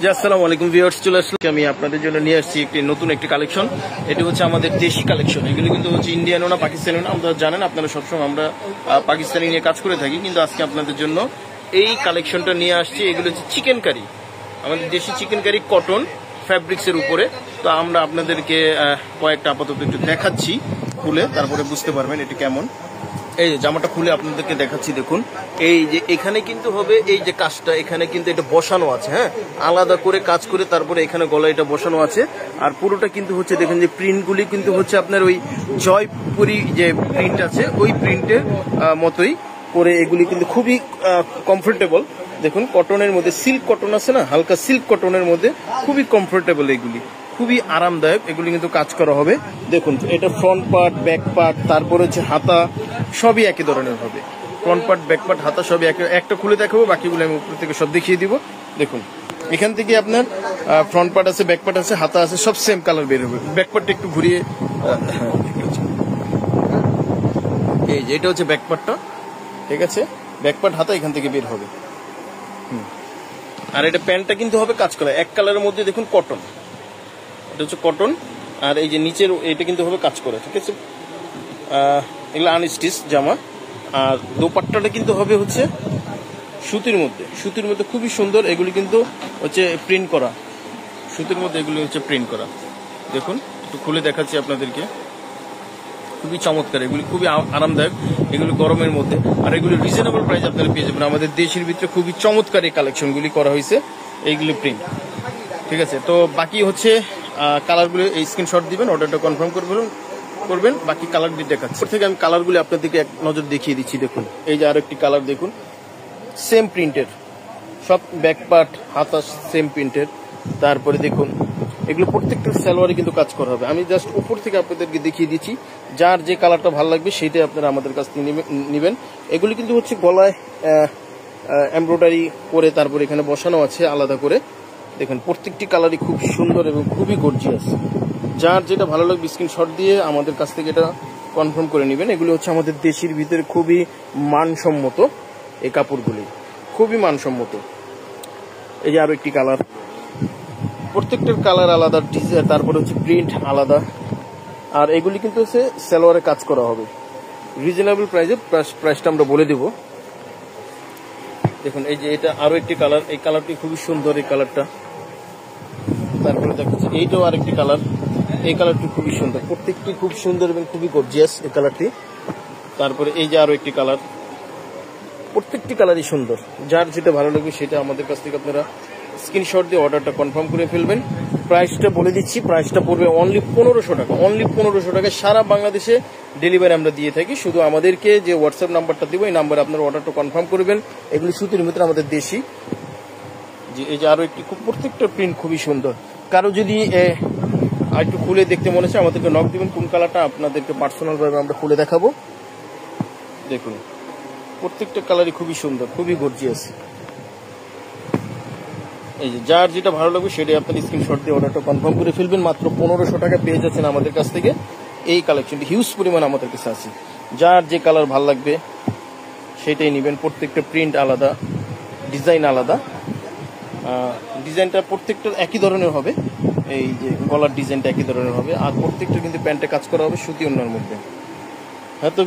জি আসসালামু আলাইকুম ভিউয়ার্স, চলে আসলাম আমি আপনাদের জন্য নিয়ে আসছি নতুন একটি কালেকশন। এটি হচ্ছে আমাদের দেশি কালেকশন। এগুলো কিন্তু হচ্ছে ইন্ডিয়ানও না পাকিস্তানিও না। আপনারা জানেন, আপনারা সবসময় আমরা পাকিস্তানি নিয়ে কাজ করে থাকি, কিন্তু আজকে আপনাদের জন্য এই কালেকশনটা নিয়ে আসছি। এগুলো হচ্ছে চিকেন কারি, আমাদের দেশি চিকেন কারি কটন ফ্যাব্রিক্সের উপরে। তো আমরা আপনাদেরকে কয়েকটা আপাতত একটু দেখাচ্ছি খুলে, তারপরে বুঝতে পারবেন এটি কেমন। এই যে জামাটা খুলে আপনাদেরকে দেখাচ্ছি, দেখুন। এই যে এখানে কিন্তু হবে এই যে কাজটা, এখানে কিন্তু এটা বসানো আছে, হ্যাঁ, আলাদা করে কাজ করে তারপরে এখানে গলা এটা বসানো আছে। আর পুরোটা কিন্তু হচ্ছে দেখেন যে প্রিন্টগুলি কিন্তু হচ্ছে আপনার ওই জয়পুরি যে প্রিন্ট আছে ওই প্রিন্টের মতোই করে। এগুলি কিন্তু খুবই কমফোর্টেবল। দেখুন কটনের মধ্যে, সিল্ক কটন আছে না, হালকা সিল্ক কটনের মধ্যে খুবই কমফোর্টেবল, এগুলি খুবই আরামদায়ক। এগুলি কিন্তু কাজ করা হবে। দেখুন এটা ফ্রন্ট পার্ট, ব্যাক পার্ট, তারপরে হচ্ছে হাতা, সবই একই ধরনের হবে। ফ্রন্ট পার্ট, ব্যাক পার্ট, হাতা সবই একটা খুলে দেখাবো, বাকিগুলো আমি উপর থেকে সব দেখিয়ে দিব। দেখুন এখান থেকে আপনার ফ্রন্ট পার্ট আছে, ব্যাক পার্ট আছে, হাতা আছে, সব সেম কালার বের হবে। ব্যাক পার্টটা একটু ঘুরিয়ে, এই যে এটা হচ্ছে ব্যাক পার্টটা, ঠিক আছে। ব্যাক পার্ট, হাতা এখান থেকে বের হবে। আর এটা প্যান্টটা কিন্তু হবে কাজ করা এক কালারের মধ্যে। দেখুন কটন, এটা হচ্ছে কটন। আর এই যে নিচের এটা কিন্তু হবে কাজ করা, ঠিক আছে। এগুলো আনস্টিচ জামা। আর দোপাট্টাটা কিন্তু হবে হচ্ছে সুতির মধ্যে, সুতির মধ্যে খুবই সুন্দর। এগুলি কিন্তু হচ্ছে প্রিন্ট করা, সুতির মধ্যে এগুলি হচ্ছে প্রিন্ট করা। দেখুন একটু খুলে দেখাচ্ছি আপনাদেরকে, খুবই চমৎকার, এগুলি খুবই আরামদায়ক, এগুলি গরমের মধ্যে। আর এগুলি রিজনেবল প্রাইস আপনারা পেয়ে যাবেন। আমাদের দেশের ভিতরে খুবই চমৎকার এই কালেকশনগুলি করা হয়েছে, এইগুলি প্রিন্ট, ঠিক আছে। তো বাকি হচ্ছে কালারগুলো এই স্ক্রিনশট দিবেন, অর্ডারটা কনফার্ম করবেন। বাকি কালার দিয়ে দেখাচ্ছি থেকে আমি কালারগুলো আপনাদেরকে এক নজর দেখিয়ে দিচ্ছি। দেখুন এই যে আরো একটি কালার, দেখুন সেম প্রিন্টের, সব ব্যাক পার্ট, হাতা সেম প্রিন্টের। তারপরে দেখুন এগুলো প্রত্যেকটা সালোয়ারে কিন্তু কাজ করা হবে। আমি জাস্ট উপর থেকে আপনাদেরকে দেখিয়ে দিচ্ছি, যার যে কালারটা ভালো লাগবে সেটাই আপনারা আমাদের কাছ থেকে নেবেন। এগুলি কিন্তু হচ্ছে গলায় এমব্রয়ডারি করে তারপরে এখানে বসানো আছে আলাদা করে। দেখুন প্রত্যেকটি কালারই খুব সুন্দর এবং খুবই গর্জিয়াস। যার যেটা ভালো লাগবে স্ক্রিনশট দিয়ে আমাদের কাছ থেকে এটা কনফার্ম করে নেবেন। এগুলো হচ্ছে আমাদের দেশের ভিতরে খুবই মানসম্মত, এই কাপড়গুলি খুবই মানসম্মত। এই যে আরো একটি কালার, প্রত্যেকটার কালার আলাদা, ডিজাইন, তারপরে হচ্ছে প্রিন্ট আলাদা। আর এগুলি কিন্তু হচ্ছে সালোয়ারে কাজ করা হবে রিজনেবল প্রাইসে। প্রাইসটা আমরা বলে দেব। দেখুন এই যে এটা আরো একটি কালার, এই কালারটি খুবই সুন্দর, এই কালারটা। তারপরে দেখাচ্ছি এইটাও আরেকটি কালার, এই কালারটি খুবই সুন্দর, প্রত্যেকটি খুব সুন্দর এবং খুবই গর্জিয়াস এই কালারটি। তারপরে এই যে আরো একটি কালার, প্রত্যেকটি কালারই সুন্দর। যার যেটা ভালো লাগবে সেটা আমাদের কাছ থেকে আপনারা স্ক্রিনশট দিয়ে অর্ডারটা কনফার্ম করে ফেলবেন। প্রাইসটা বলে দিচ্ছি, প্রাইসটা পড়বে অনলি 1500 টাকা, অনলি 1500 টাকা। সারা বাংলাদেশে ডেলিভারি আমরা দিয়ে থাকি। শুধু আমাদেরকে যে হোয়াটসঅ্যাপ নাম্বারটা দিব, এই নাম্বারে আপনারা অর্ডারটা কনফার্ম করবেন। এগুলি সুতির ভিতরে আমাদের দেশি। যে এই যে আরো একটি, প্রত্যেকটা প্রিন্ট খুবই সুন্দর। কারো যদি আর একটু খুলে দেখতে মনে হচ্ছে আমাদেরকে নক দিবেন, কোন কালারটা আপনাদেরকে পার্সোনাল ভাবে আমরা খুলে দেখাবো। দেখুন প্রত্যেকটা কালারই খুবই সুন্দর, খুবই গর্জিয়াস। এই যে যার যেটা ভালো লাগবে সেটাই আপনার স্ক্রিনশট দিয়ে অর্ডারটা কনফার্ম করে ফেলবেন। মাত্র 1500 টাকা পেয়ে যাচ্ছেন আমাদের কাছ থেকে। এই কালেকশনটি হিউজ পরিমাণ আমাদের কাছে আছে। যার যে কালার ভালো লাগবে সেটাই নেবেন। প্রত্যেকটা প্রিন্ট আলাদা, ডিজাইন আলাদা। ডিজাইনটা প্রত্যেকটা একই ধরনের হবে, এই যে গলার ডিজাইনটা একই ধরনের হবে। আর প্রত্যেকটা কিন্তু প্যান্টে কাজ করা হবে সুতি ওড়নার মধ্যে। হ্যাঁ, তো